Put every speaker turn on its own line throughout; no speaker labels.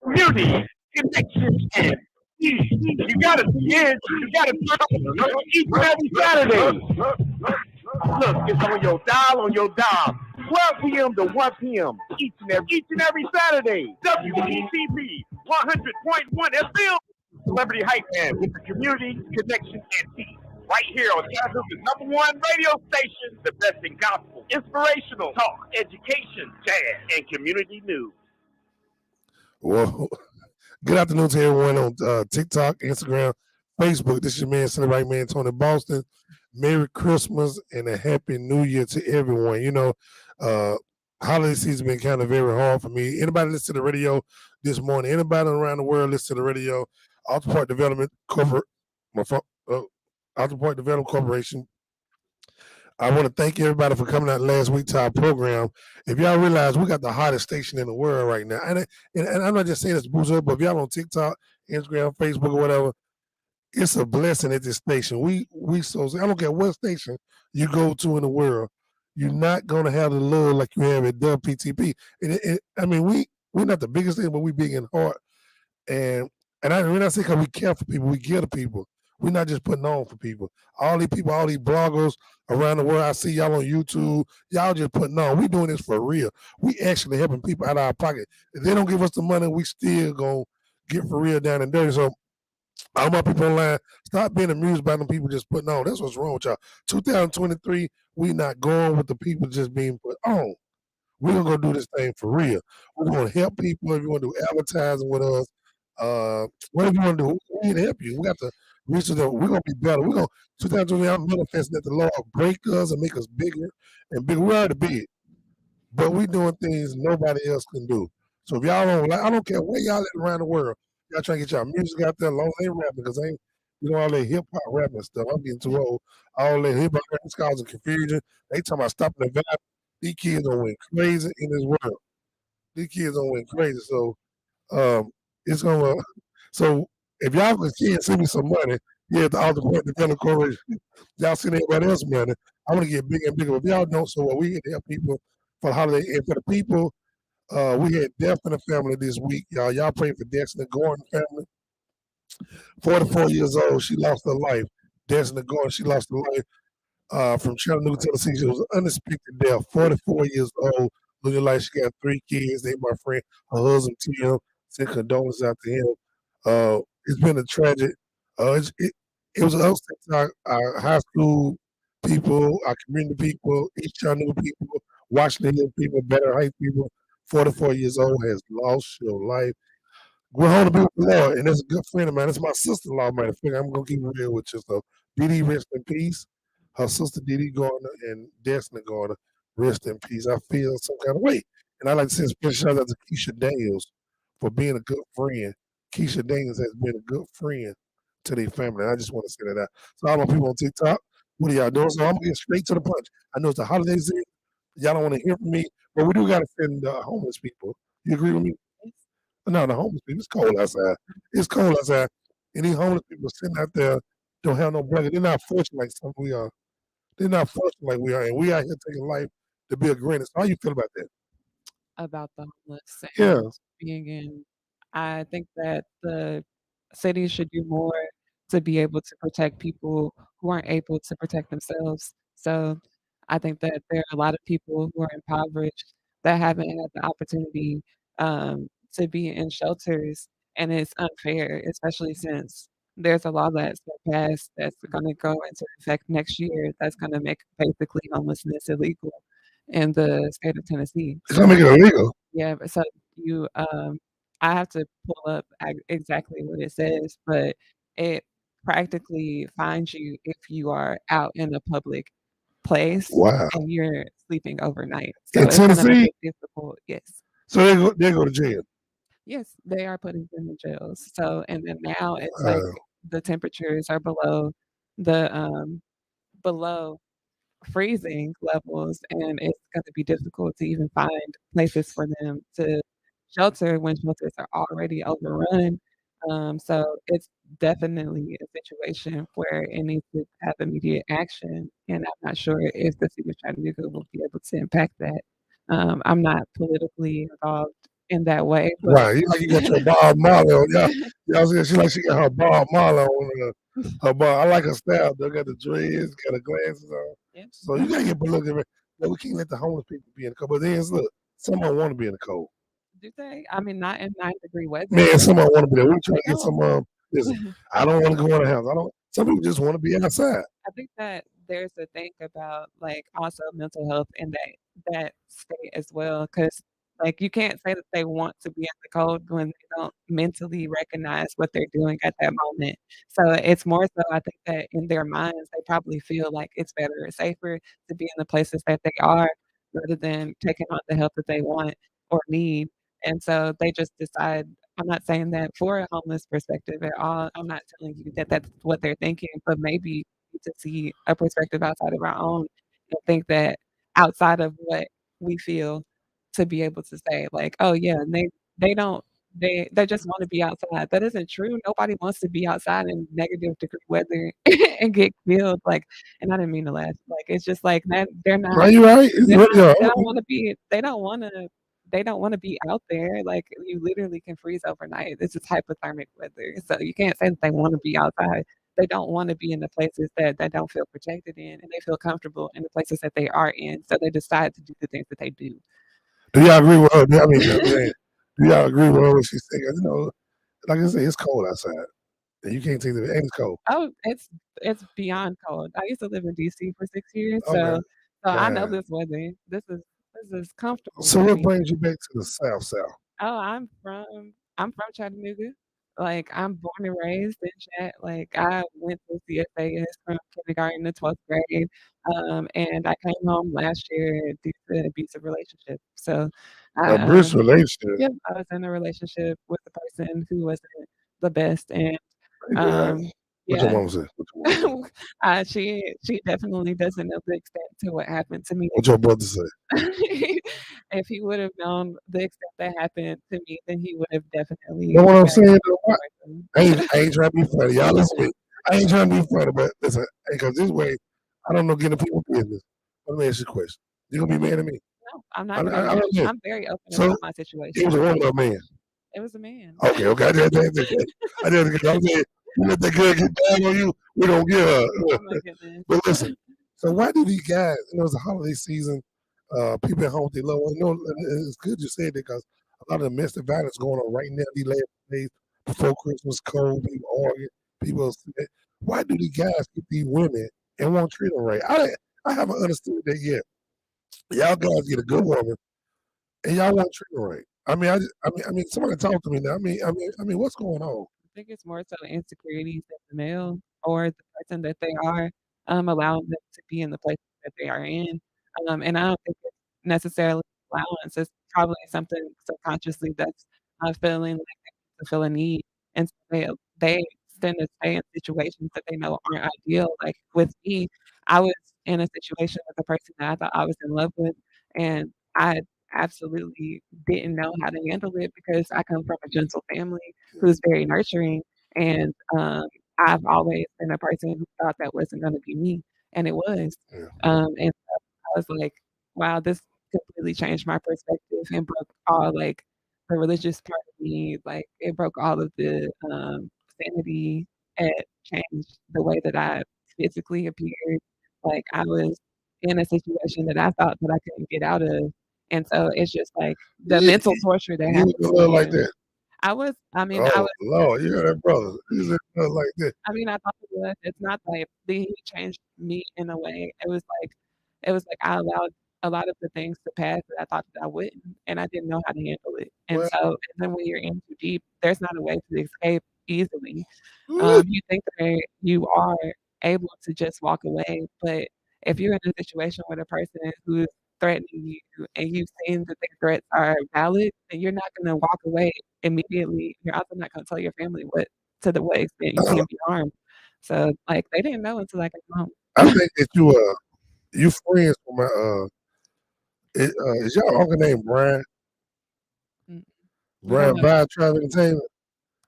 Community, connection, and peace. You gotta see it. You gotta turn on each and every Saturday. Look, it's on your dial. 12 p.m. to 1 p.m. Each and every Saturday. WTTP 100.1 FM. Celebrity Hype Man with the community, connection, and peace. Right here on Chattanooga's #1 radio station, the best in gospel, inspirational talk, education, jazz, and community news.
Well, good afternoon to everyone on TikTok, Instagram, Facebook. This is your man, Celebrity Man, Tony Boston. Merry Christmas and a Happy New Year to everyone. Uh, holiday season been kind of very hard for me. Anybody listen to the radio this morning? Anybody around the world listen to the radio? Autopart Development Corporate, my phone, Autopart Development Corporation. I want to thank everybody for coming out last week to our program. If y'all realize we got the hottest station in the world right now, and I'm not just saying this to boost up, but if y'all on TikTok, Instagram, Facebook, or whatever, it's a blessing at this station. I don't care what station you go to in the world, you're not gonna have the love like you have at WPTP. I mean, we're not the biggest thing, but we big in heart. And when I say because we care for people, we give to people. We're not just putting on for people. All these people, all these bloggers around the world, I see y'all on YouTube. Y'all just putting on. We doing this for real. We actually helping people out of our pocket. If they don't give us the money, we still gonna get for real down and dirty. So all my people online, stop being amused by them people just putting on. That's what's wrong with y'all. 2023, we not going with the people just being put on. We're gonna go do this thing for real. We're gonna help people. If you want to do advertising with us, whatever you want to do, we need to help you. We got to reach to the. We're gonna be better. We're gonna 2020. I'm manifesting that the Lord break us and make us bigger and bigger. We already big, but we doing things nobody else can do. So if y'all don't like, I don't care where y'all at around the world. Y'all trying to get y'all music out there, long as they rapping, because ain't all that hip hop rapping stuff. I'm getting too old. All that hip hop rapping causing confusion. They talking about stopping the vibe. These kids don't went crazy in this world. These kids don't went crazy. So it's gonna. So if y'all can send me some money, yeah, the Alta Point Development Corporation, y'all send everybody else money. I want to get bigger and bigger. But if y'all don't, so what we can help people for the holiday and for the people. We had death in the family this week, y'all. Y'all pray for Destiny Gordon family. 44 years old, she lost her life. Destiny Gordon, she lost her life from Chattanooga, Tennessee. She was an unexpected death. 44 years old, looking like she got 3 kids. They, my friend, her husband Tim, send condolences out to him. It's been a tragic. It was an upset to our high school people, our community people, East Chattanooga people, Washington Hill people, Better Heights people. 44 years old has lost your life. We're home to be with the Lord, and that's a good friend of mine. It's my sister-in-law, matter of fact. I'm gonna keep it real with you. So, Dee Dee, rest in peace. Her sister Dee Dee Garner and Destiny Garner, rest in peace. I feel some kind of way, and I like to send a special shout out to Keisha Daniels for being a good friend. Keisha Daniels has been a good friend to their family. And I just want to say that out. So, all my people on TikTok, what are y'all doing? So, I'm gonna get straight to the punch. I know it's the holiday season. Y'all don't want to hear from me, but we do got to send homeless people. You agree with me? No, the homeless people. It's cold outside. It's cold outside. And these homeless people sitting out there don't have no blanket. They're not fortunate like some we are. They're not fortunate like we are. And we out here taking life to be a greatness. How you feel about that?
About the homeless
Yeah.
and being in. I think that the city should do more to be able to protect people who aren't able to protect themselves. So I think that there are a lot of people who are impoverished that haven't had the opportunity to be in shelters, and it's unfair, especially since there's a law that's been passed that's going to go into effect next year. That's going to make basically homelessness illegal in the state of Tennessee.
It's gonna
So
make it illegal.
yeah, but so you, I have to pull up exactly what it says, but it practically fines you if you are out in a public place
Wow.
and you're sleeping overnight. So
In
it's gonna make
Tennessee,
it difficult. Yes.
so they go to jail.
Yes, they are putting them in jails. So and then now it's like
Wow.
the temperatures are the, below freezing levels, and it's gonna be difficult to even find places for them to shelter when shelters are already overrun. So it's definitely a situation where it needs to have immediate action, and I'm not sure if the city of Chattanooga will be able to impact that. I'm not politically involved in that way, but
Right. You got your Bob Marley on. Y'all see she like she got her Bob Marley on her Bob. I like her style. They got the dreads, got the glasses on.
yeah.
So you gotta get a look at it. But we can't let the homeless people be in the cold. But then look, someone want to be in the cold.
Do they? I mean, not in 9-degree weather.
Man, someone want to be there. We trying
They
to get
don't.
some. Listen, I don't want to go in the house. I don't. Some people just want to be outside.
I think that there's a thing about, like, also mental health in that state as well, because like, you can't say that they want to be in the cold when they don't mentally recognize what they're doing at that moment. So, it's more so I think that in their minds, they probably feel like it's better or safer to be in the places that they are rather than taking on the help that they want or need, and so they just decide. I'm not saying that for a homeless perspective at all. I'm not telling you that that's what they're thinking, but maybe to see a perspective outside of our own and think that outside of what we feel to be able to say like, "Oh, yeah," and they don't they just wanna be outside. That isn't true. Nobody wants to be outside in negative degree weather and get killed, like, and I didn't mean to laugh, like, it's just like that they're
Are
not
you right? Yeah.
they don't wanna be they don't wanna be out there, like, you literally can freeze overnight. This is hypothermic weather, so you can't say that they wanna be outside. They don't wanna be in the places that don't feel protected in, and they feel comfortable in the places that they are in, so they decide to do the things that they do.
Do y'all agree with her? I mean, I'm saying, do y'all agree with her when she said, you know, like I said, it's cold outside. And you can't take it. And it's cold.
Oh, it's beyond cold. I used to live in DC for 6 years,
Okay.
so I know
God.
this weather. This is comfortable
So
for
what
me.
brings you back to the South?
Oh, I'm from Chattanooga. Like, I'm born and raised in Chat. Like, I went to CSAS from kindergarten to 12th grade, and I came home last year due to an abusive relationship. So, I,
A brisk relationship.
yep, I was in a relationship with a person who wasn't the best, and,
Yeah. What your
yeah,
mom say? What your mom say?
she definitely doesn't know the extent to what happened to me.
What your brother say?
If he would have known the extent that happened to me, then he would have definitely
Know what I'm
backed
saying?
up
Though?
the
I ain't trying to be funny. Y'all listen to me. I ain't trying to be funny, but listen, because this way, I don't know getting people business. Let me ask you a question. You gonna be mad at me?
No, I'm not gonna be
I
mad.
don't know.
I'm very open
So
about my
it
situation.
was a woman or a man?
It was a man.
Okay. I did. I'm saying, you let that girl get down on you, we don't get her.
Oh my goodness.
But listen, so why do these guys? It's a holiday season. People at home with their loved ones. It's good you said that because a lot of domestic violence going on right now. These last days before Christmas, cold, people arguing, people upset. Why do these guys get these women and won't treat them right? I haven't understood that yet. Y'all guys get a good woman and y'all won't treat them right. I mean, somebody talk to me now. What's going on?
I think it's more so insecurities that the male or the person that they are, allowing them to be in the places that they are in. And I don't think it's necessarily allowance. It's probably something subconsciously that's feeling like they feel a need, and so they tend to stay in situations that they know aren't ideal. Like with me, I was in a situation with a person that I thought I was in love with, and I absolutely didn't know how to handle it because I come from a gentle family who's very nurturing, and, I've always been a person who thought that wasn't gonna be me, and it was.
Yeah.
And so I was like, "Wow, this completely changed my perspective and broke all, like, the religious part of me, like, it broke all of the, sanity. It changed the way that I physically appeared. Like, I was in a situation that I thought that I couldn't get out of, and so it's just, like, the
You,
mental torture that
you was
happened
in
to
love
me,
like
and
that.
I
Oh
was
Lord, you heard that brother. He was in love like that.
I mean, I thought it was. It's not like he changed me in a way. It was like I allowed a lot of the things to pass that I thought that I wouldn't, and I didn't know how to handle it. And
Well,
so and then when you're in too deep, there's not a way to escape easily. You think that you are able to just walk away, but if you're in a situation with a person who's threatening you and you've seen that their threats are valid, then you're not gonna walk away immediately. You're also not gonna tell your family what extent you
uh,
can be harmed. So, like, they didn't know until I got home.
I think that you friends with my is y'all uncle named Brian?
Mm, no,
Brian Vibe Tribe Entertainment.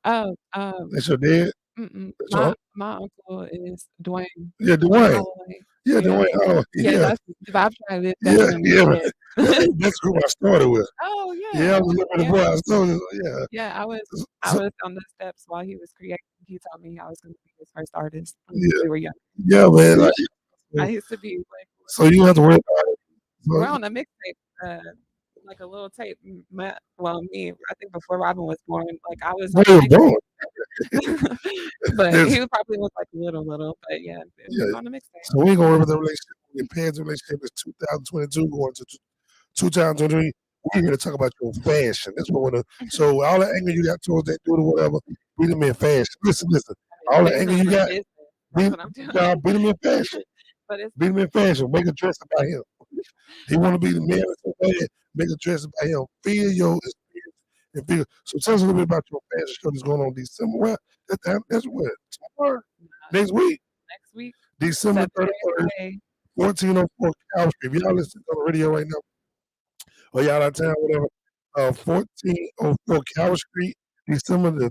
oh,
That's your dad.
mm-mm.
That's your
My
uncle?
my uncle is Dwayne
Yeah,
Dwayne
Dwayne.
Holloway.
Yeah, the way,
Yeah,
yeah,
that's the vibe tribe is
yeah,
definitely
yeah.
it.
That's who I started with.
Oh,
Yeah, I
yeah.
was looking at the
Yeah.
boy. I started, yeah.
Yeah, I
So,
was on the steps while he was creating. He told me I was gonna be his first artist when
yeah,
we were young.
yeah, man. Like,
I
so,
used to be like,
so you don't have to worry about it.
we're
So,
on a mixtape, like a little tape. Well, me, I think before Robin was born, like I was on
where you were
the
born.
mixtape, but
It's,
he probably was like little, but yeah, we
yeah.
was on the mixtape.
So we ain't gonna worry about the relationship. Your parents' relationship is 2022 going to 2023. We're here to talk about your fashion. That's what we're. So all the anger you got towards that dude or whatever, beat him in fashion. Listen.
I
All
mean,
the
putting
anger
on
you
his
got,
business. That's
beat,
what I'm doing.
beat him in fashion.
But it's
Beat him in fashion. Make a dress about him. He want to be the man so bad. Make a dress about him. Feel your experience and feel. So tell us a little bit about your fashion show that's going on December. Well, that's what tomorrow, next week,
next week,
December 31st,
7:30.
1404 Cow Street. If y'all listening on the radio right now, or y'all out of town, whatever, 1404 Cow Street, December the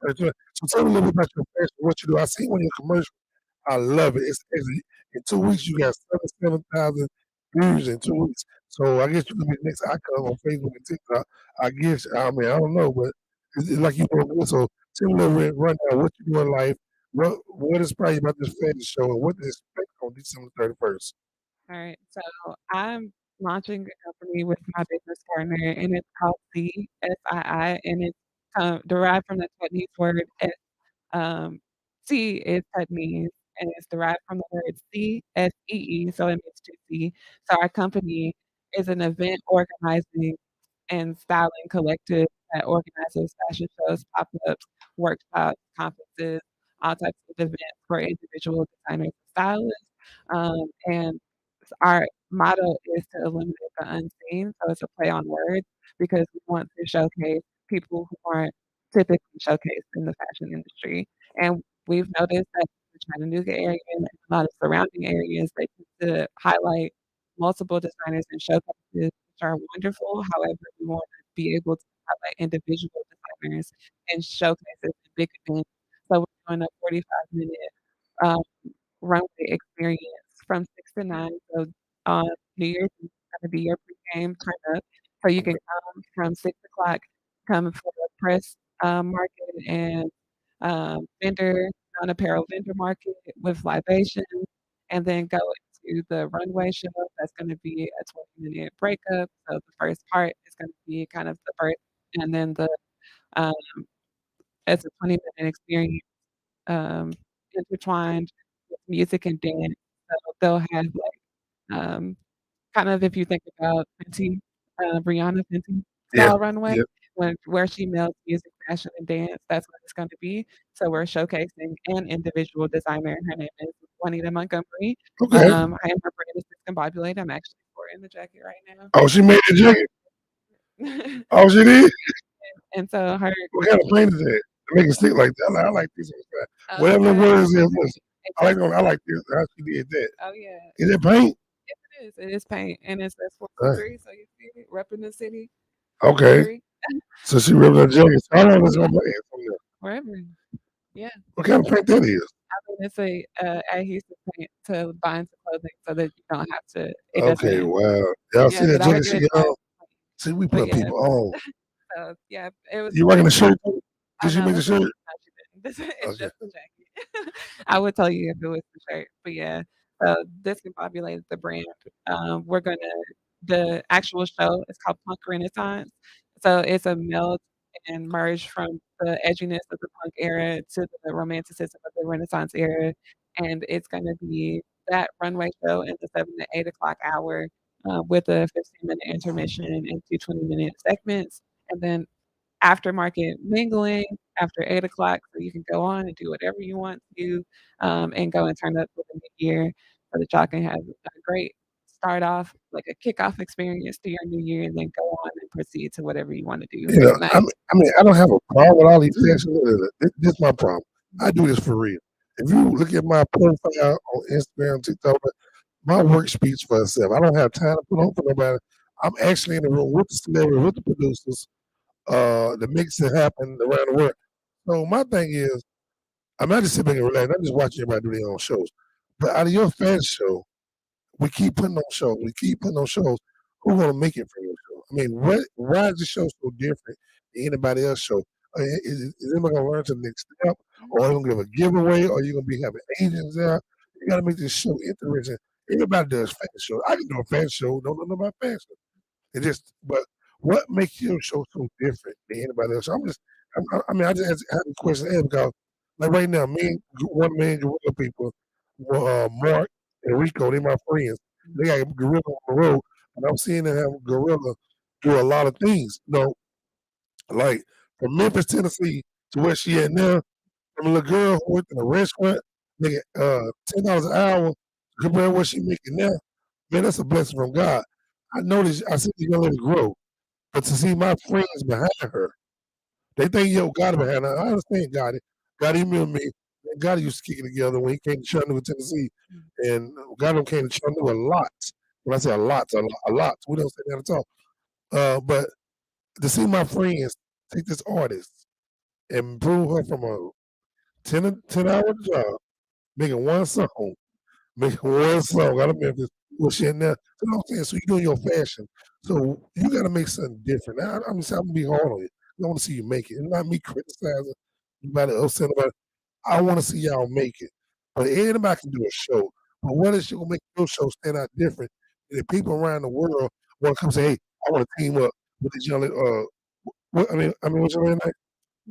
31st. So tell me a little bit about your fashion, what you do. I see one of your commercials. I love it. It's crazy. In 2 weeks, you got 77,000 views in 2 weeks. So I guess you could be the next icon on Facebook and TikTok. I guess, I mean, I don't know, but it's like you doing good. So tell me a little bit, run down what you do in life, what inspired you about this fashion show, and what to expect on December 31st.
All right. So I'm launching a company with my business partner, and it's called CSII, and it's derived from the Chinese word um, C is Chinese, and it's derived from the word CSEE, so it makes two C. So our company is an event organizing and styling collective that organizes fashion shows, pop-ups, workshops, conferences, all types of events for individual designers and stylists. And our motto is to illuminate the unseen, so it's a play on words because we want to showcase people who aren't typically showcased in the fashion industry. And we've noticed that the Chattanooga area and a lot of surrounding areas, they tend to highlight multiple designers and showcases, which are wonderful. However, we want to be able to highlight individual designers and showcases and big events. So we're doing a 45-minute um, runway experience from 6 to 9. So, New Year's is gonna be your pregame turn up, so you can
Okay.
come from 6 o'clock, come for the press, market and, non-apparel vendor market with libations, and then go into the runway show. That's gonna be a 20-minute breakup. So the first part is gonna be kind of the first, and then um, it's a 20-minute experience um, intertwined with music and dance. So they'll have like kind of if you think about Fenty, Rihanna Fenty
Yeah.
style runway,
Yeah.
where she melds music, fashion, and dance. That's what it's going to be. So we're showcasing an individual designer. Her name is Juanita Montgomery.
Okay.
I am her brand is discombobulated. I'm actually wearing the jacket right
Oh, she made the jacket.
now.
Oh, she did?
And so her
What kind of paint is that? To make it stick like that. I like this one. Whatever the
okay,
words is, listen.
it's
I like this. How she did that.
oh yeah,
Is it paint?
yes, it is. It is paint, and it's that's
Dang.
423, so you see it, repping the city for
Okay.
free,
So she ripped her jacket. So how long is it gonna last from there?
wherever. Yeah,
What kind of paint that is?
I mean, it's a, adhesive paint to bind to clothing so that you don't have to it
Okay,
doesn't
wow. Y'all see
yeah,
that
but I
jacket
would
she
do it
got
twice.
on? See, we
But
put
yeah,
people on.
so, yeah, it was
You rocking the shirt too?
oh,
Did she
no,
make the
that's
shirt?
no, she didn't. It's
Okay.
just the jacket. I would tell you if it was the shirt, but yeah, discombobulated the brand. We're gonna the actual show is called Punk Renaissance, so it's a meld and merge from the edginess of the punk era to the romanticism of the Renaissance era, and it's gonna be that runway show in the 7 to 8 o'clock hour, with a 15-minute intermission and 2 20-minute segments, and then aftermarket mingling after 8 o'clock, so you can go on and do whatever you want to, and go and turn up for the new year so that y'all can have a great start off, like a kickoff experience to your new year, and then go on and proceed to whatever you wanna do
You know,
that night.
I mean, I don't have a problem with all these fashion. This is my problem. I do this for real. If you look at my profile on Instagram, TikTok, my work speaks for itself. I don't have time to put on for nobody. I'm actually in the room with the celebrity, with the producers, to make it happen around the world. So my thing is, I'm not just sitting back and relax. I'm just watching everybody do their own shows. But out of your fan show, we keep putting on shows. We keep putting on shows. Who's gonna make it from your show? I mean, why is the show so different than anybody else show? Is anybody gonna learn to the next step, or are you gonna give a giveaway, or are you gonna be having agents out? You gotta make this show interesting. Everybody does fashion shows. I can do a fashion show. Don't know nothing about fashion. It just, but what makes your show so different than anybody else? I mean, I just have a question to ask because, like right now, me and one man gorilla people, Mark and Rico, they my friends. They got gorilla on the road, and I'm seeing them have gorilla do a lot of things. Like from Memphis, Tennessee, to where she at now. From a little girl who worked in a restaurant, making $10 an hour compared to what she making now. Man, that's a blessing from God. I noticed, I see the young lady grow, but to see my friends behind her, they think, yo, God behind her. I understand God. God emailed me. And God used to kick it together when he came to Chattanooga, Tennessee. And God came to Chattanooga a lot. When I say a lot. We don't say that at all. But to see my friends take this artist and improve her from a 10-hour job, making one song, making one song out of Memphis, bullshit now. So I'm saying, so you're doing your fashion. So you got to make something different. I'm gonna be hard on you. I want to see you make it. It's not me criticizing anybody else saying about it. I want to see y'all make it. But anybody can do a show. But what is gonna make your show stand out different? And if people around the world want to come say, hey, I want to team up with this young what what's your name?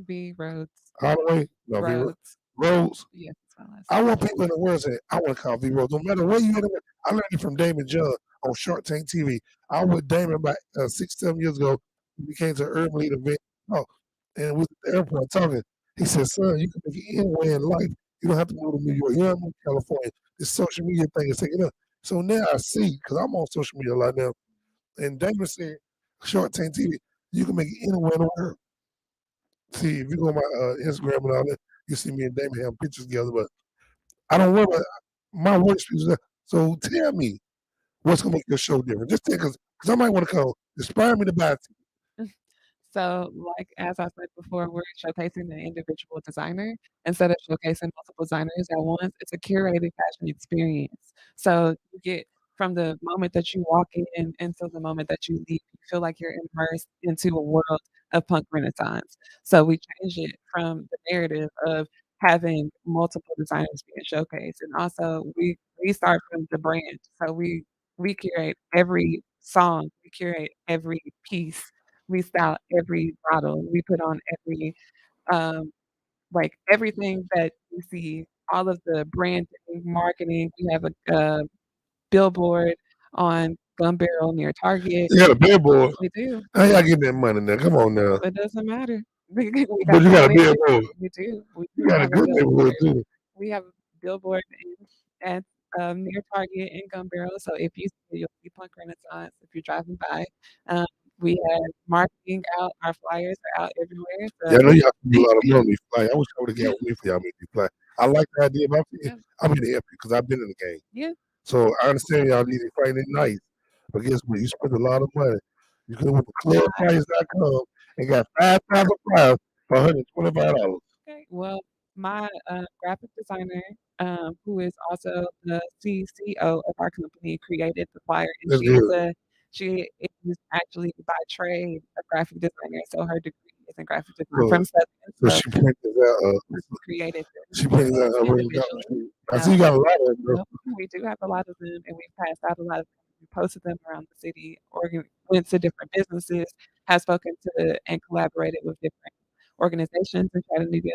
B Rhodes.
Holloway? No,
Rhodes.
Rose.
Yes, that's my last
I
name.
want people in the world to say, I want to call V Rose. No matter where you at. I learned it from Damon John on Shark Tank TV. I was with Damon about 6, 7 years ago. We came to an urban lead event. Oh, and we was at the airport talking. He said, son, you can make it anywhere in life. You don't have to move to New York. You don't have to move to California. This social media thing is taking up. So now I see, because I'm on social media a lot now, and Damon said, Shark Tank TV, you can make it anywhere in the world. See, if you go on my Instagram and all that, you see me and Damon have pictures together, but I don't worry about my work experience. So tell me what's gonna make your show different. Just because I might want to come. Inspire me to buy it.
So, like, as I said before, we're showcasing the individual designer instead of showcasing multiple designers at once. It's a curated fashion experience. So you get from the moment that you walk in until the moment that you leave, you feel like you're immersed into a world of punk renaissance. So we change it from the narrative of having multiple designers being showcased, and also we start from the brand. So we curate every song, we curate every piece, we style every bottle, we put on every, um, like, everything that you see, all of the branding, marketing. We have a billboard on Gun Barrel near Target.
You got a billboard.
We do.
How y'all getting that money now? Come on now.
It doesn't matter. We
But
got
you
the
got a
money to
billboard.
we do. We
You
do
got a
have a
good neighborhood
billboard.
too.
We have a billboard at, near Target and Gun Barrel, so if you see it, you'll see Punk Renaissance if you're driving by. Um, we have marketing out, our flyers are out everywhere,
Yeah,
so
I know y'all spend a lot of money on these flights. I wish I would have got with me for y'all make these flights. I like the idea, but
yeah,
I'm here to help you because I've been in the game.
yeah,
So I understand y'all need to fight it nice. But guess what? You spend a lot of money. You could have went to clubprice.com and got 5,000 flyers for $125.
okay. Well, my, graphic designer, who is also the CCO of our company, created the flyer, and
That's good.
she is actually by trade a graphic designer, so her degree is in graphic design
So,
from Southern,
so
so
she printed out.
she created
She printed out her regular
individually.
document. I see you got a lot of them, bro.
Yep, we do have a lot of them, and we've passed out a lot of them. We posted them around the city, went to different businesses, have spoken to and collaborated with different organizations in Chattanooga.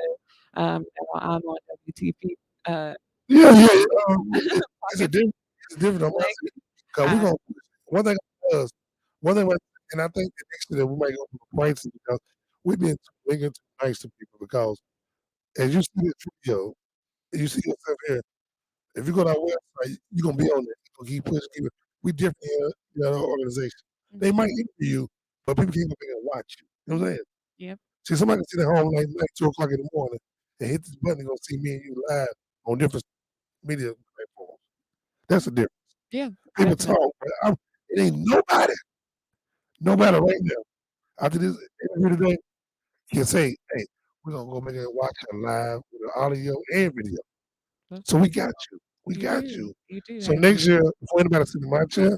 And while I'm on WTP,
Yeah, yeah. It's a
Pocket
different. It's different on my
Link,
side. Cause we
uh,
gonna one thing does one thing, and I think the next year that we might go for prices because we've been too nice to people because as you see this video, you see yourself here. If you go to our website, you're gonna be on there. You're gonna keep pushing. We different in our organization. They might interview you, but people can't go back and watch you. You know what I'm saying?
yep,
See, somebody can sit at home like 2 o'clock in the morning and hit this button and go see me and you live on different media platforms. That's the difference.
yeah,
People
definitely.
talk, but it ain't nobody right now after this interview today can say, hey, we're gonna go back and watch it live with the audio and video.
That's
So we got you. We
You
got
do.
you.
You do
So
have
next
to.
year, before anybody sit in my chair,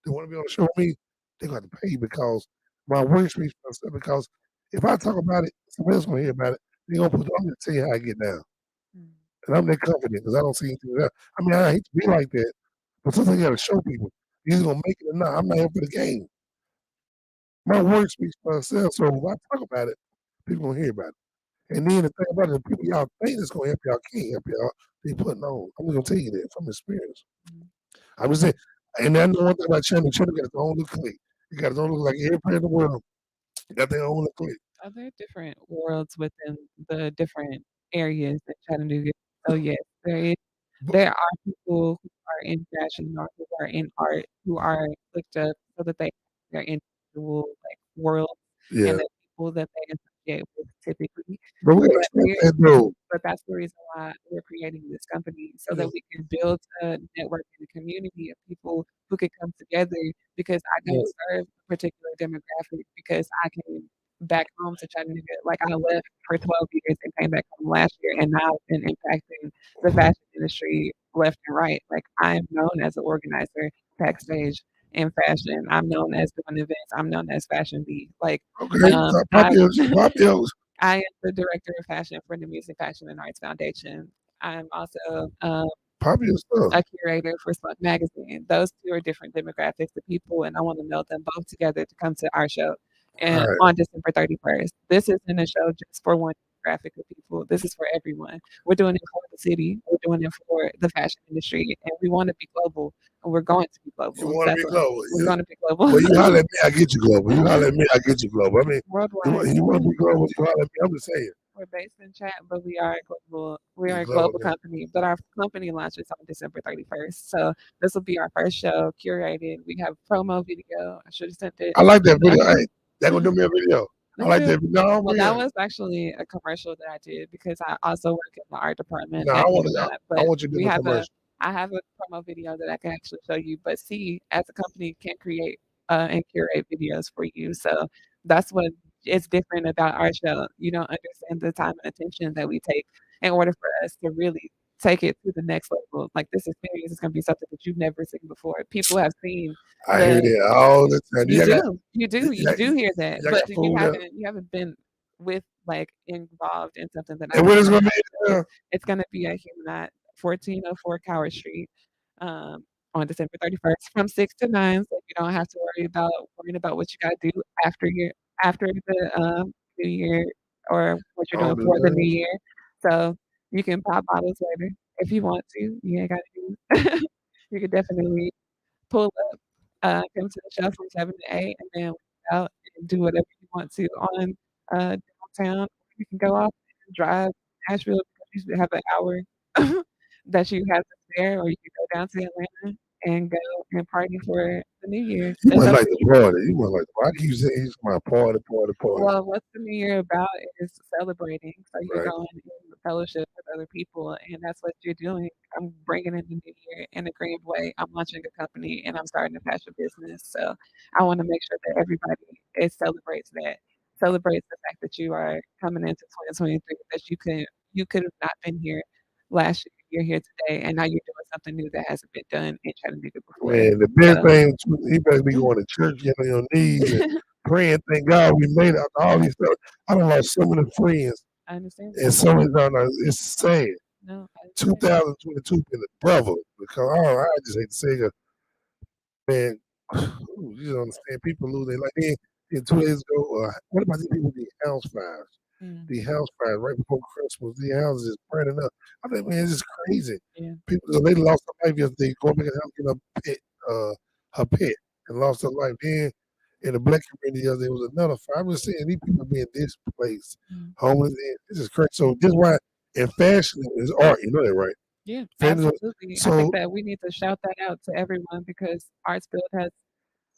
they want to be on the show with me, they're going to have to pay because my work speaks for itself. Because if I talk about it, somebody else going to hear about it. I'm going to tell you how I get down.
Mm.
And I'm that confident because I don't see anything else. I mean, I hate to be like that, but sometimes you got to show people. You're going to make it or not. I'm not here for the game. My word speaks for itself. So if I talk about it, people going to hear about it. And then the thing about it, the people y'all think that's going to help y'all can't help y'all. They putting on. I'm just going to tell you that from experience.
Mm.
I'm just saying. And I know one thing about Chandler. Chandler got his own little clique. He got his own little, like every player in the world. He got their own little clique.
Are there different worlds within the different areas that Chattanooga? So yes, there are people who are in fashion or who are in art who are looked up so that they have their individual like world
Yeah.
and the people that they associate with typically.
But we got to
But
stop
we're
that though.
but that's the reason why we're creating this company so
Yeah.
that we can build a network and a community of people who can come together because I
Yeah.
don't serve a particular demographic because I came back home to Chattanooga. Like I left for 12 years and came back home last year and now I've been impacting the fashion industry left and right. Like I am known as an organizer backstage in fashion. I'm known as doing events. I'm known as Fashion Bee. Like
Okay. Pop
I
yours. Pop yours.
I am the director of fashion for the Music, Fashion, and Arts Foundation. I'm also
Pop your stuff.
a curator for Spunk Magazine. Those two are different demographics of people, and I want to meld them both together to come to our show
All
and
right.
on December 31st. This isn't a show just for one demographic of people. This is for everyone. We're doing it for the city. We're doing it for the fashion industry, and we want to be global, and we're going to be
You
global.
want to
That's
be
what
global.
we're
Yeah.
going to be global.
Well, you holler at me, I get you global. You holler at me, I get you global. I mean,
Worldwide.
you want to be global, you holler at me. I'm just saying.
We're based in chat, but we are a global. We
You
are a
global.
global company, but our company launches on December 31st. So this will be our first show, curated. We have promo video. I should have sent it.
I like that video. Hey, they gonna do me a video. I
Look at
like
it.
that. No,
Well, that
yeah.
was actually a commercial that I did because I also work in the art department
No,
at
I
Venita. But
want you to do
we
the
have a,
commercial.
I have a promo video that I can actually show you. But see, as a company, can create and curate videos for you. So that's what is different about our show. You don't understand the time and attention that we take in order for us to really take it to the next level. Like this experience is going to be something that you've never seen before. People have seen
I hear
the
that all the time.
you
Y'all got,
do, you
y'all,
do hear that,
y'all
but
got food there.
you haven't been with like involved in something that I
And
can
what is
talk
gonna
about.
be?
It's gonna be at Humanite, 1404 Coward Street, um, on December 31st from 6 to 9. So you don't have to worrying about what you gotta do after the New Year or what you're
Oh,
doing for the
man.
New Year. So you can pop bottles later if you want to. You ain't gotta do. You could definitely pull up, come to the show from 7 to 8, and then out and do whatever you want to on, downtown. You can go off and drive to Nashville because you have an hour that you have to spare, or you can go down to Atlanta and go and party for the New Year.
You
It's
must
up
like
to
the
you.
party. You must like the party. I keep saying he's my party, party, party.
Well, what's the New Year about is celebrating. So you're
Right.
going in fellowship with other people, and that's what you're doing. I'm bringing in the New Year in a grand way. I'm launching a company, and I'm starting a fashion business. So I want to make sure that everybody celebrates the fact that you are coming into 2023, that you could have not been here last year. You're here today, and now you're doing something new that hasn't been done in Chattanooga before.
Man, the best
So
thing, you better be going to church, getting on your knees and praying. Thank God we made it after all these stuff. I done lost so many friends.
I understand.
And so many, no, no, it's sad.
No, I understand.
2022 been the devil because I just hate to say it, man. You don't understand. People lose their life. Then 2 days ago, what about these people with the house fires?
Mm,
The house fires right before Christmas. The houses is burning up. I think, man, it's just crazy.
yeah.
People, the lady lost her life yesterday going back in the house getting her pet and lost her life. Then in the black community yesterday there was another fire. I'm just saying these people being displaced,
Mm.
homeless. This is crazy. So this is why, and fashion is art. You know that, right?
Yeah,
Fashion
absolutely. I think
so
that we need to shout that out to everyone because Artsfield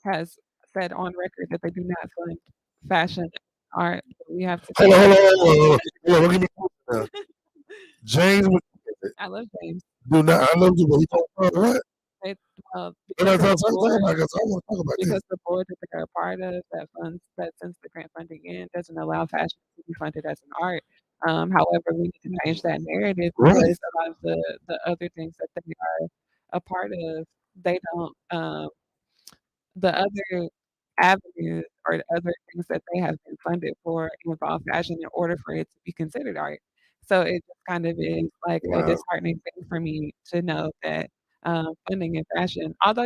has said on record that they do not fund fashion art. We have to
hold on,
take
hold on, hold on, hold on. Hold on, don't get me wrong now. James
I love James.
do not. I love you, but he don't what?
They, well,
And
because the
talk
board
about it 'cause I want to talk about this.
because the board that they're a part of that sends the grant funding in doesn't allow fashion to be funded as an art. However, we need to change that narrative
Right.
because a lot of the other things that they are a part of, they don't, the other avenues or the other things that they have been funded for involve fashion in order for it to be considered art. So it just kind of is like a
Wow.
disheartening thing for me to know that funding in fashion, although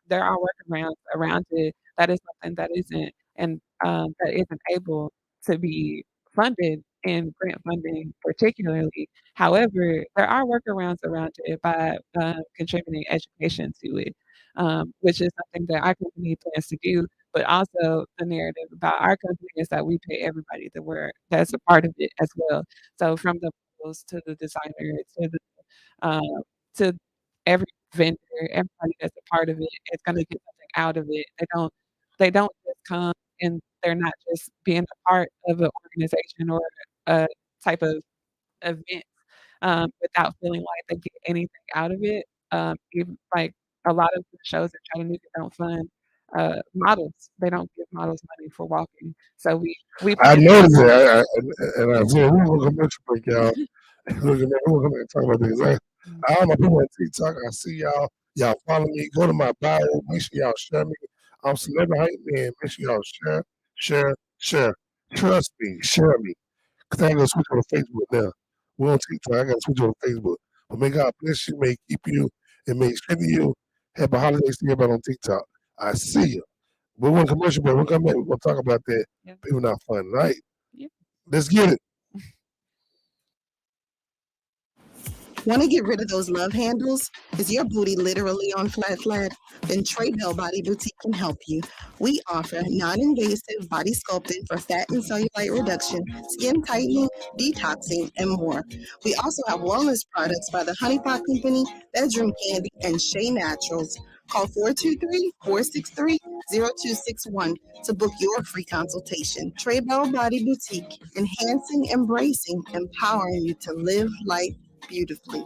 there are workarounds around it, that is something that isn't and that isn't able to be funded in grant funding, particularly. However, there are workarounds around it by contributing education to it, which is something that our company plans to do. But also, the narrative about our company is that we pay everybody that's a part of it as well. So from the models to the designers uh, to every vendor, everybody that's a part of it is going to get something out of it. They don't just come and they're not just being a part of an organization or a type of event without feeling like they get anything out of it. Even like a lot of the shows in Chattanooga don't fund models. They don't give models money for walking. So we
I
plan
noticed it. And I said, we're going to commercial break, y'all. Look at that. We're going to talk about this. I all my people on TikTok. I see y'all. Y'all follow me. Go to my bio. Make sure y'all share me. I'm Celebrity Hype Man. Make sure y'all share. Trust me. Share me. Because I got to switch on to Facebook now. We're on TikTok. I got to switch on to Facebook. But may God bless you. May keep you. And may strengthen you. Happy holidays to everybody on TikTok. I see you. We're going to commercial break. We'll come back. We're going to talk about that.
yeah,
People not fun, right?
yeah.
Let's get it.
Want to get rid of those love handles? Is your booty literally on flat flat? Then Trey Bell Body Boutique can help you. We offer non-invasive body sculpting for fat and cellulite reduction, skin tightening, detoxing, and more. We also have wellness products by the Honey Pot Company, Bedroom Candy, and Shea Naturals. Call 423-463-0261 to book your free consultation. Trey Bell Body Boutique, enhancing, embracing, empowering you to live life beautifully.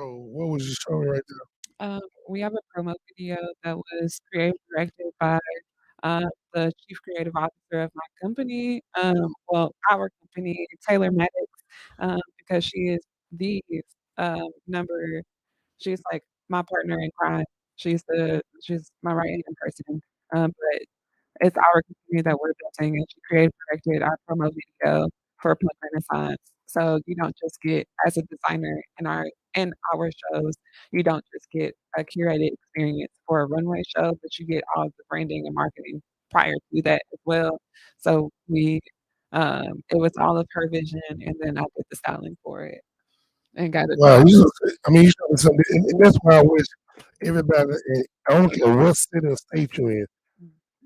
So what was you showing right
We have a promo video that was created and directed by the chief creative officer of my company, well, our company, Taylor Maddox, because she is the number. She's like my partner in crime. She's my right hand person. But it's our community that we're building, and she created and directed our promo video for Plug Renaissance. So you don't just get as a designer in our shows, you don't just get a curated experience for a runway show, but you get all the branding and marketing prior to that as well. So it was all of her vision, and then I did the styling for it and got it
now? Wow,
done.
I mean, you showed me something, and that's why I wish everybody, I don't care what city or state you're in,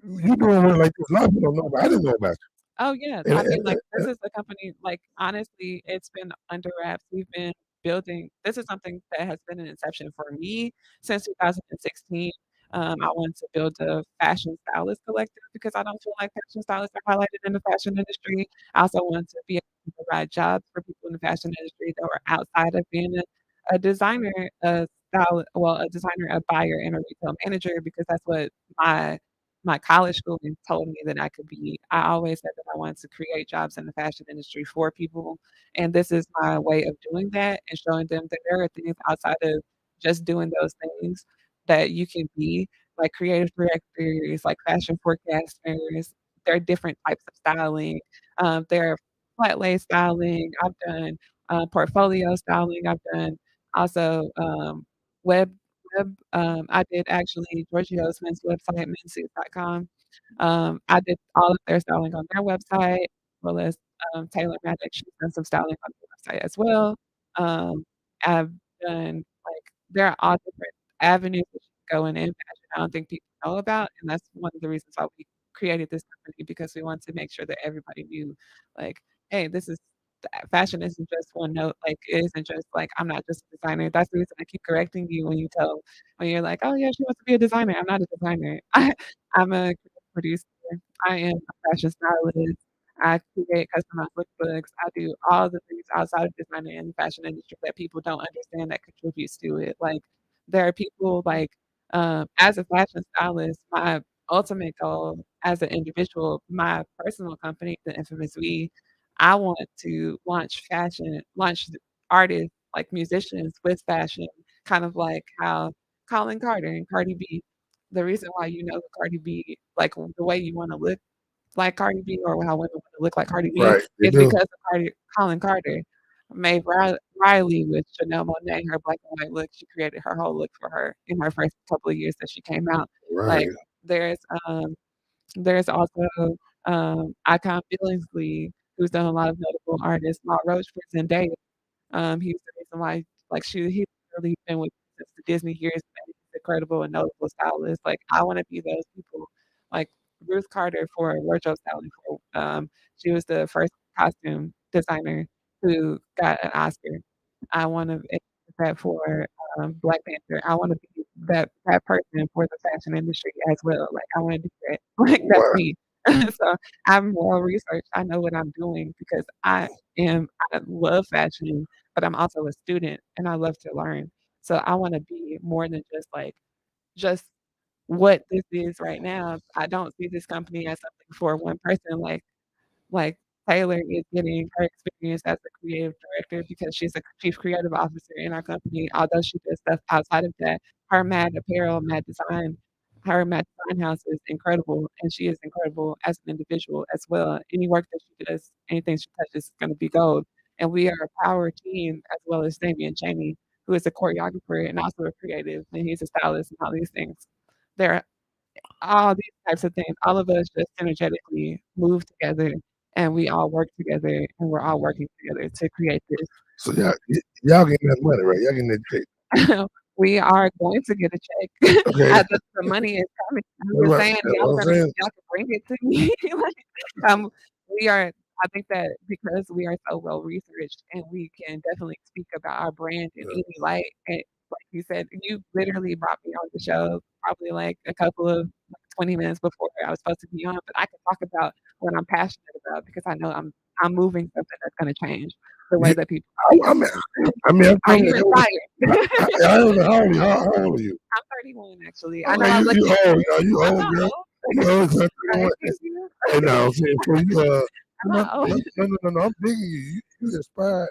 you doing work like this. A lot of people don't know about. I didn't know about
Oh, yeah.
you.
I mean, like, this is a company like, honestly, it's been under wraps. We've been building this is something that has been an inception for me since 2016. I wanted to build a fashion stylist collective because I don't feel like fashion stylists are highlighted in the fashion industry. I also wanted to be able to provide jobs for people in the the fashion industry that were outside of being a designer, a designer, a buyer, and a retail manager because that's what my my college schooling told me that I could be. I always said that I wanted to create jobs in the fashion industry for people, and this is my way of doing that and showing them that there are things outside of just doing those things that you can be, like creative directors, like fashion forecasters. There are different types of styling. There are flat lay styling. I've done portfolio styling. I've done also web I did actually Giorgio Smith's website, mensuit.com. I did all of their styling on their website, as well as Taylor Magic. She's done some styling on the website as well. Um, I've done like there are all different avenues that you can go in fashion. I don't think people know about, and that's one of the reasons why we created this company because we want to make sure that everybody knew, like, hey, this is fashion isn't just one note. Like, it isn't just like I'm not just a designer. That's the reason I keep correcting you when you're like, oh yeah, she wants to be a designer. I'm not a designer. I'm a creative producer. I am a fashion stylist. I create customized lookbooks. I do all the things outside of design and the fashion industry that people don't understand that contributes to it. Like there are people like as a fashion stylist, my ultimate goal as an individual, my personal company, the Infamous We, I want to launch artists like musicians with fashion, kind of like how Colin Carter and Cardi B. The reason why you know Cardi B, like the way you want to look like Cardi B or how women wanna look like Cardi B
Right, they
is
do.
because of Colin Carter made Riley with Chanel Monáe her black and white look. She created her whole look for her in her first couple of years that she came out.
Right.
Like, there's, there's also, Icon Billingsley, who's done a lot of notable artists, Rhodes for Zendaya. He's the reason why, like, he's really been with me since the Disney years, and he's incredible and notable stylist. Like, I wanna be those people. Like, Ruth Carter for wardrobe styling she was the first costume designer who got an Oscar. I wanna that for, Black Panther. I wanna be that person for the fashion industry as well. Like, I wanna do that. Like, that's
What?
me. So, I'm well researched. I know what I'm doing because I love fashion, but I'm also a student and I love to learn. So I wanna be more than just what this is right now. I don't see this company as something for one person, like Taylor is getting her experience as a creative director because she's a chief creative officer in our company, although she does stuff outside of that. Her Mad Apparel, Mad Design her Mad Design house is incredible, and she is incredible as an individual as well. Any work that she does, anything she touches is gonna be gold, and we are a power team as well as Damian Chaney, who is a choreographer and also a creative, and he's a stylist and all these things. There all these types of things, all of us just energetically move together and we all work together and we're all working together to create this.
So y'all getting that money, right? Y'all getting that check.
We are going to get a check.
Okay.
The money is coming. I'm
That's
just
what
saying
that's what I'm saying.
y'all can bring it to me. Like, we are I think that because we are so well researched and we can definitely speak about our brand in
Yeah.
any light, and like you said, you literally brought me on the show probably like a couple of 20 minutes before I was supposed to be on, but I can talk about what I'm passionate about because I know I'm moving something that's gonna change the way
Yeah,
that people
I mean, I'm
are
coming.
you inspired?
I don't know how old are you? How old are you?
I'm 31 actually. I know
Okay,
I look
you
young.
old, you
I'm
old
not
girl.
old.
You old, so
Right,
31.
thank you.
Hey, no, I'm saying for you,
I'm not old.
no, I'm digging you. You inspired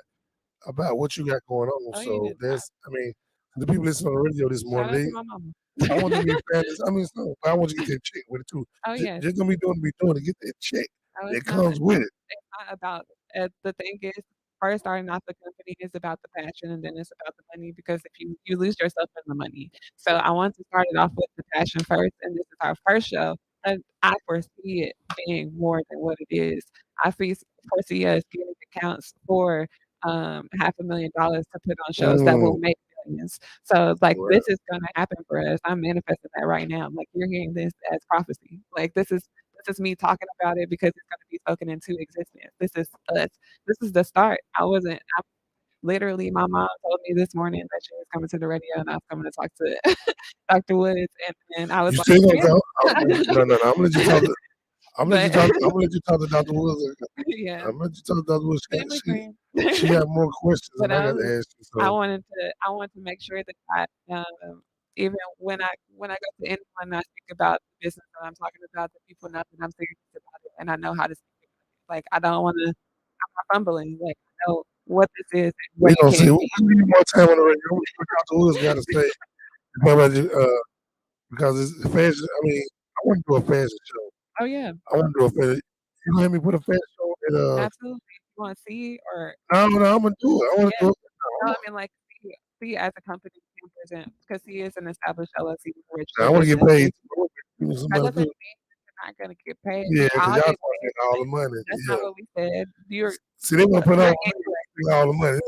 about what you got going on.
Oh,
So
yeah.
I mean, the people listening on the radio this
Shout out to
morning,
my mama.
I want them to be fans. I mean, so I want you to get that check with it too.
Oh, yes.
Just don't be doing to get that check
Oh,
that comes with it.
it's not about the thing is first starting off the company is about the passion and then it's about the money because if you lose yourself in the money. So I want to start it off with the passion first, and this is our first show. And I foresee it being more than what it is. Foresee us getting accounts for $500,000 to put on shows that will
Mm,
make millions. So like
right.
this is gonna happen for us. I'm manifesting that right now. Like you're hearing this as prophecy. Like this is me talking about it because it's gonna be spoken into existence. This is us. This is the start. I literally my mom told me this morning that she was coming to the radio and I was coming to talk to Dr. Woods and I was
You
like,
still gonna
yeah.
go? No. I'm gonna let you talk. I'm gonna let you
But
talk. I'm gonna let you talk to Dr. Woods.
yeah,
I'm gonna let you talk to Dr. Woods.
family friend.
She got more questions
But
than I got to ask you.
I
So
wanted to make sure that even when I go to anyone and I speak about the business that I'm talking about, that people know that I'm serious about it and I know how to speak about it. Like I don't want to. I'm not fumbling. Like I know what this is and what
we
it
gonna see.
can
We
be.
need more time on the radio. What Dr. Woods got to say about you, because it's fashion. I mean, I want to do a fashion show.
Oh yeah,
I want to do a fashion. You gonna let me put a fashion show at
absolutely. You want to see or
No, I'm gonna do it. I want to
yeah.
do it.
No, I mean like see as a company can present because he is an established LLC with a
I
registered
want to get
business.
paid. I want to give me some
That
money
doesn't
too.
mean you're not gonna get paid.
Yeah, because
I'll
y'all
get
talking
paid.
all the money.
That's
Yeah.
not what we said.
See, they want to put on
You're
all the money.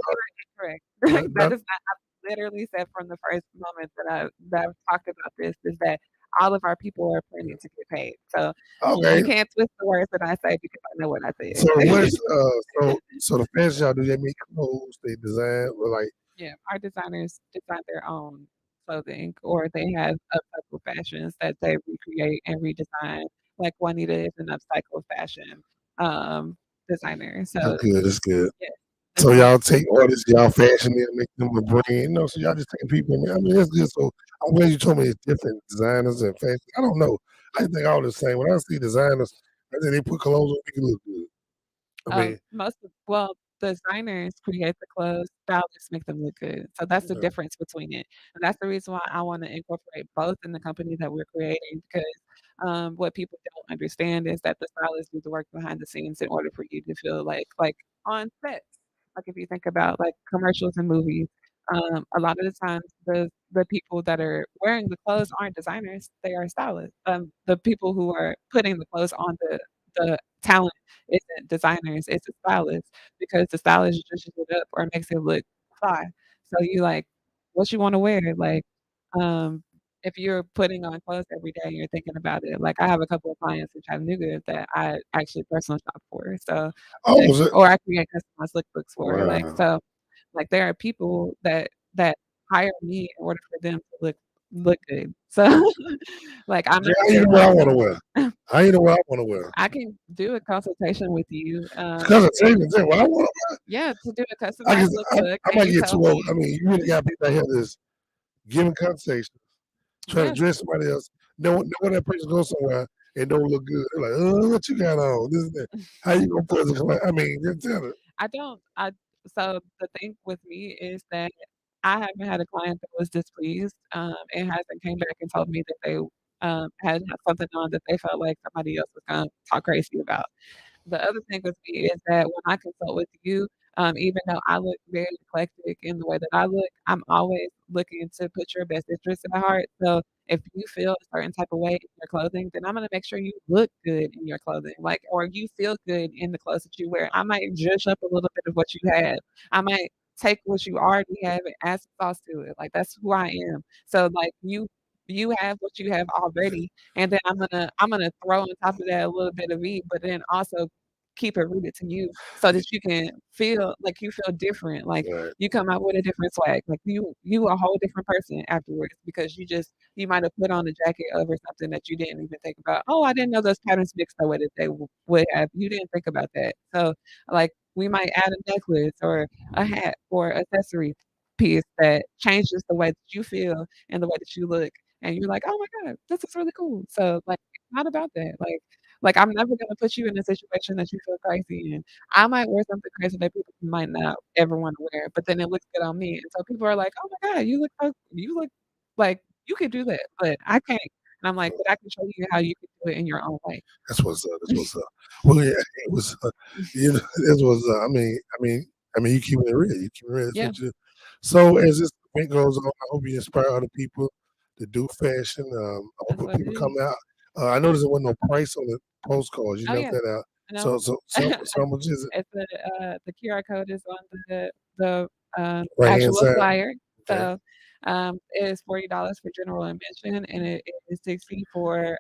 incorrect.
Not,
That
not,
is not. I literally said from the first moment that I've talked about this is that all of our people are planning to get paid. So
okay.
you can't twist the words that I say because I know what I said.
So what's so the fashion y'all do? They make clothes, they design, or like
Yeah, our designers design their own clothing, or they have upcycle fashions that they recreate and redesign. Like Juanita is an upcycle fashion um, designer.
that's
So
good. That's good.
yeah,
So
design.
y'all take artists, y'all fashion them, make them a brand. So y'all just taking people. I mean, that's good. So I'm glad you told me it's different designers and fashion. I don't know. I think all the same. When I see designers, I think they put clothes on, make it look good. I mean,
Designers create the clothes, stylists make them look good. So that's the
yeah,
difference between it. And that's the reason why I want to incorporate both in the company that we're creating because what people don't understand is that the stylists do the work behind the scenes in order for you to feel like on sets. Like if you think about like commercials and movies, a lot of the times the people that are wearing the clothes aren't designers; they are stylists. The people who are putting the clothes on the talent isn't designers; it's a stylist because the stylist dresses it up or makes it look fly. So you like what you want to wear, like um, if you're putting on clothes every day and you're thinking about it, like I have a couple of clients in Chattanooga that I actually personal shop for. So,
oh, was it?
or I create customized lookbooks for.
Wow.
Like there are people that hire me in order for them to look good. So, like I'm
Yeah,
not
you
just
know what I want to wear. I know what I want to wear.
I can do a consultation with you.
Because I tell you, what I want to
Yeah, to do a
wear.
customized lookbook,
I
and
might
you
get
tell
too old.
me,
I mean, you really got people out here that's giving conversations, trying to
yes,
dress somebody else. Know that person goes somewhere and don't look good. They're like, what you got on? This and that. How you gonna put it? I mean, just tell it.
I don't. I so the thing with me is that I haven't had a client that was displeased, and hasn't came back and told me that they had something on that they felt like somebody else was gonna talk crazy about. The other thing with me is that when I consult with you, even though I look very eclectic in the way that I look, I'm always looking to put your best interest at heart. So if you feel a certain type of way in your clothing, then I'm gonna make sure you look good in your clothing, like, or you feel good in the clothes that you wear. I might zhuzh up a little bit of what you have. I might take what you already have and add some sauce to it. Like that's who I am. So like you have what you have already, and then I'm gonna throw on top of that a little bit of me, but then also keep it rooted to you so that you can feel like you feel different. Like
Right.
you come out with a different swag. Like you a whole different person afterwards because you might have put on a jacket over something that you didn't even think about. Oh, I didn't know those patterns mixed the way that they would have. You didn't think about that. So like we might add a necklace or a hat or accessory piece that changes the way that you feel and the way that you look. And you're like, oh my God, this is really cool. So like it's not about that. Like I'm never gonna put you in a situation that you feel crazy in. I might wear something crazy that people might not ever want to wear, but then it looks good on me. And so people are like, "Oh my God, you look like you could do that, but I can't." And I'm like, "But I can show you how you can do it in your own way."
That's what's up. That's what's up. Well, yeah, it was. You know, this was. You keep it real. You keep it real. That's
Yeah,
what you. So as this event goes on, I hope you inspire other people to do fashion. I
that's
hope
what
people
it
come
is.
out. I noticed there wasn't no price on the postcards. You
Oh
left
yeah,
that out.
no.
So how much is it?
It's the QR code is on the
Right hand
actual
side.
flyer.
Okay.
So, it is $40 for general admission, and it is 60 for,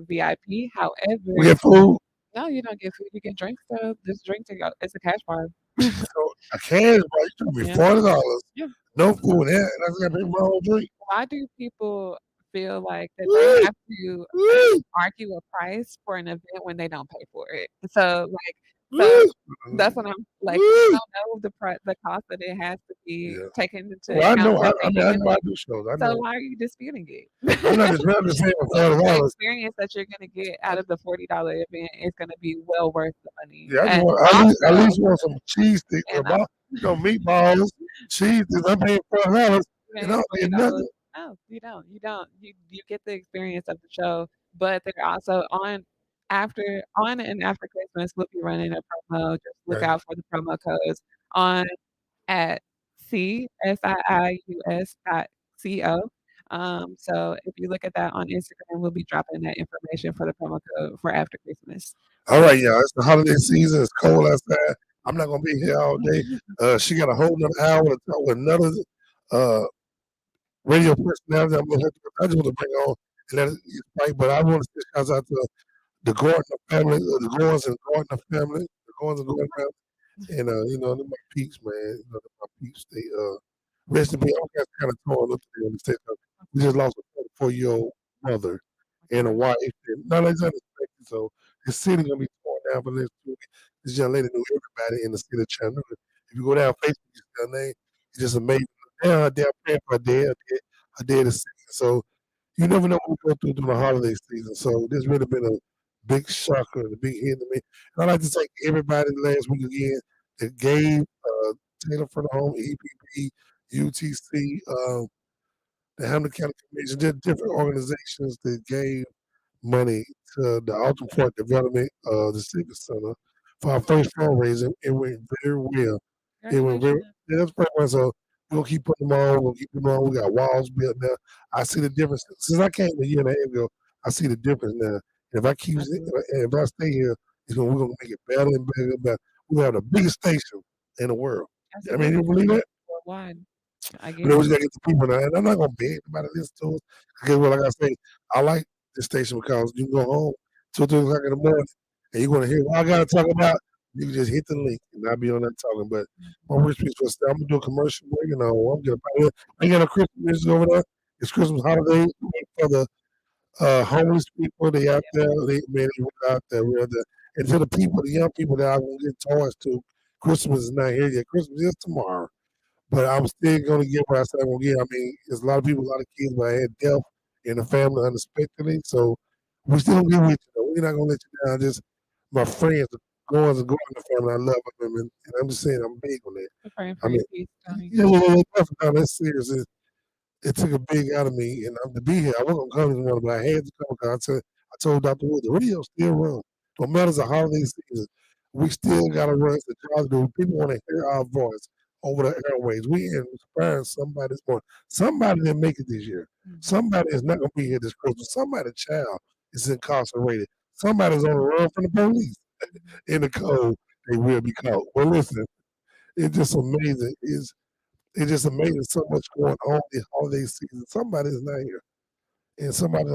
VIP.
We
However
get food.
no, you don't get food, you get drinks, though. This drink to go it's a cash bar.
So a cash, bro. You told me
Yeah,
$40.
yeah.
No food. And I just got to pay for my own drink.
Why do people feel like that they
Woo!
have to
Woo!
argue a price for an event when they don't pay for it. So, so
Woo!
that's what I'm like, you
Woo!
don't know the cost that it has to be
Yeah.
taken into
Well, I
account
know.
for
I mean,
being
I
an
know I
event.
do shows. I
So
know.
why are you disputing it?
I'm not just I'm just saying for
The
$40.
experience that you're gonna get out of the $40 event is gonna be well worth the money.
Yeah, I just
And
want at
also,
least want some cheese sticks,
and
meatballs, cheese sticks. I'm paying $4, and I
paying
don't get
$40.
nothing.
No, you don't. You don't. You get the experience of the show, but they're also on and after Christmas, we'll be running a promo. Just look
Right.
out for the promo codes on at CSIUS.co. So if you look at that on Instagram, we'll be dropping that information for the promo code for after Christmas.
All right, y'all. It's the holiday season. It's cold outside. I'm not gonna be here all day. She got a whole another hour to talk with another uh radio personality. I just want to bring on and let it right. But I want to say shout out to the Gordon family, the Gordons and Gordon family, the Gordons and Gordon family. And they're my peeps, man. They're my peeps. They rest in peace. I got kind of torn up today on the state. We just lost a 44-year-old mother and a wife. And none of that's unexpected. So the city gonna be torn down for the next 2 weeks. This young lady knew everybody in the city of Chattanooga. If you go down Facebook, you see her name. It's just amazing. Now her dad praying for her dad. Her dad is sick. So you never know what we go through during the holiday season. So this really been a big shocker and a big hit to me. And I'd like to thank everybody last week again that gave Taylor for the Home, EPP, UTC, the Hamilton County Commission, just different organizations that gave money to the Alton Park Development, the Civic Center for our first fundraiser. It went very well. It went very,
Congratulations.
yeah, that's pretty much so. We're gonna keep putting them on. We'll keep them on. We got walls built now. I see the difference since I came a year and a half ago. I see the difference now. If I keep,
Absolutely.
if I stay here, we're gonna make it better and better and better. We have the biggest station in the world. I mean, you
Absolutely.
believe that?
Worldwide. I
But
get
then we
it.
just gotta get the people now. And I'm not gonna beg anybody to listen to us. Because well, like I say, I like this station because you can go home 2 o'clock in the morning and you're gonna hear what I gotta talk about. You can just hit the link and I'll be on that talking. But my wish piece was I'm gonna do a commercial break and I'm gonna I ain't got no Christmas music over there. It's Christmas holidays for the homeless people. They out there, they out there, we're out there. And for the people, the young people that I gonna get toys to, Christmas is not here yet. Christmas is tomorrow. But I'm still gonna get what I said I'm gonna get. I mean, there's a lot of people, a lot of kids, but I had death in the family unexpectedly. So we still gonna get with you. Though. We're not gonna let you down. Just my friends, going and going in the family. I love them, and I'm just saying I'm big on that.
We're praying
I
for
mean,
your peace, Tony.
yeah, definitely. No, that's serious. It took a big out of me, and to be here, I wasn't gonna come this morning, but I had to come because I told Dr. Wood the radio still runs. No matter the holiday season, we still gotta run the job. Do people want to hear our voice over the airways? We inspiring somebody this morning. Somebody didn't make it this year. Somebody is not gonna be here this Christmas. Somebody's child is incarcerated. Somebody's on the run from the police in the cold. They will be caught. Well, listen, it's just amazing. It's just amazing so much going on this holiday season. Somebody is not here. And somebody,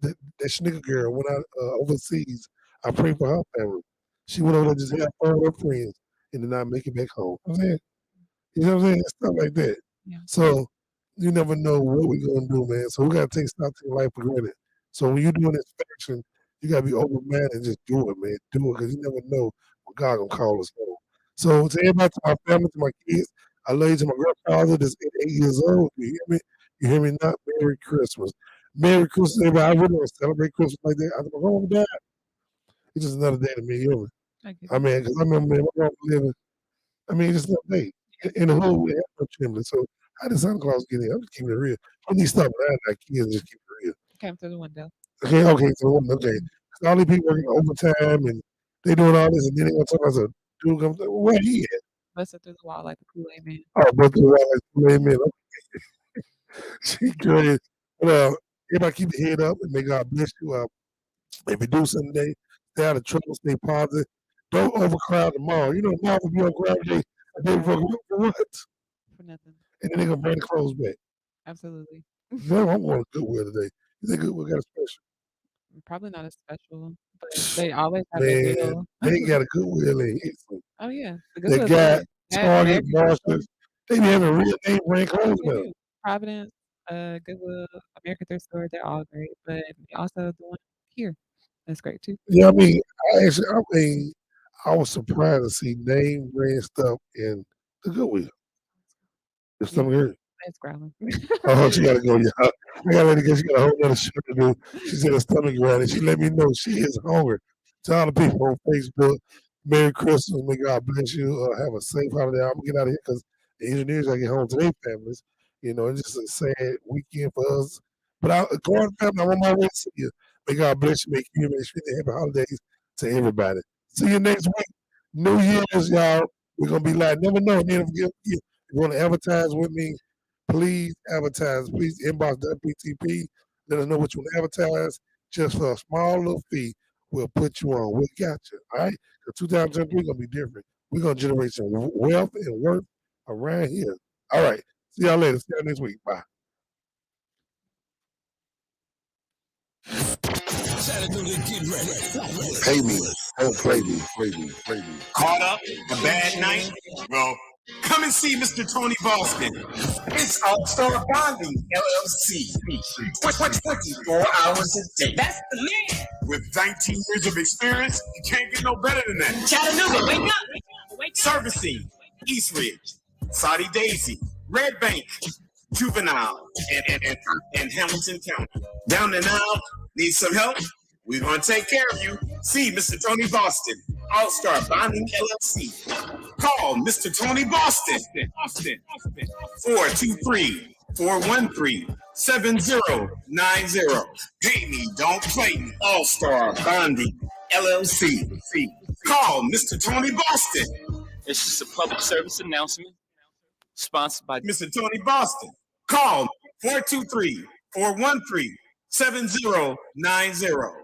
that Schnicker girl went out overseas. I pray for her family. She went over there just to have fun with her friends and did not make it back home. I'm saying, you know what I'm saying? Stuff like that.
Yeah.
So you never know what we're gonna do, man. So we gotta take stock to life for granted. So when you're doing inspection, you gotta be open minded and just do it, man. Do it because you never know what God gonna call us home. So to everybody, to my family, to my kids, I love you to my grandfather that's 8 years old. You hear me? You hear me not? Merry Christmas. Merry Christmas, everybody. I really don't celebrate Christmas like that. After my grandma died, it's just another day to me. You know?
I get
I
it.
mean, because I remember my grandma living. I mean, it's just another day. In the hood, we have no chimney. So how did Santa Claus get in? I'm just keeping it real. I need to stop lying to our kids and just keep it real.
Came through the window.
Okay, so okay. So all these people working overtime and they doing all this, and then they gonna talk about a dude comes. Where he at?
Busted through the wall like the Kool-Aid man.
Oh, but the like, amen. She good. Well, everybody keep your head up and may God bless you. If you do something today, stay out of trouble, stay positive. Don't overcrowd tomorrow. You know, tomorrow will be overcrowded day. A day for what?
For nothing.
And then they're gonna bring the clothes back.
Absolutely.
No, I'm going to Goodwill today. You think Goodwill got a special?
Probably not a special, but they always have a
Man,
deal.
they ain't got a Goodwill in Houston.
Oh yeah, the
They
Goodwill's
got
good. That
Target,
every
Marshalls. They be having real name brand clothes
they
now.
do. Providence, Goodwill, American Thrift Store, they're all great, but also the one here, that's great too.
Yeah, I was surprised to see name brand stuff in the Goodwill. It's
Yeah,
something here.
that's growling.
Oh, she gotta go, y'all. I gotta let her go. She got a whole other show to do. She said her stomach growling. She let me know she is hungry. To all the people on Facebook, Merry Christmas. May God bless you. Have a safe holiday. I'm gonna get out of here because the engineers gotta get home to their families. You know, it's just a sad weekend for us. But go on, family. I'm on my way to see you. May God bless you. Make you make sure you happy holidays to everybody. See you next week. New Year's, y'all. We're gonna be live. Never know. Never forget. If you want to advertise with me, please advertise. Please inbox WPTP. Let us know what you want to advertise. Just for a small little fee, we'll put you on. We got you. All right? Because 2023 going to be different. We're going to generate some wealth and work around here. All right. See y'all later. See y'all next week. Bye.
Chattanooga, get ready.
Pay me. Don't play me. Play me. Play me.
Caught up? A bad night? Well, come and see Mr. Tony Boston. It's All-Star Bonding, LLC. 24 hours a day.
That's the man.
With 19 years of experience, you can't get no better than that.
Chattanooga, wake up. Wake up.
Servicing East Ridge, Saudi Daisy, Red Bank, Juvenile, and Hamilton County. Down and out, need some help? We're going to take care of you. See Mr. Tony Boston, All-Star Bonding LLC. Call Mr. Tony Boston. 423-413-7090. Pay me, don't play me. All-Star Bonding LLC. Call Mr. Tony Boston.
It's just a public service announcement sponsored by
Mr. Tony Boston. Call 423-413-7090.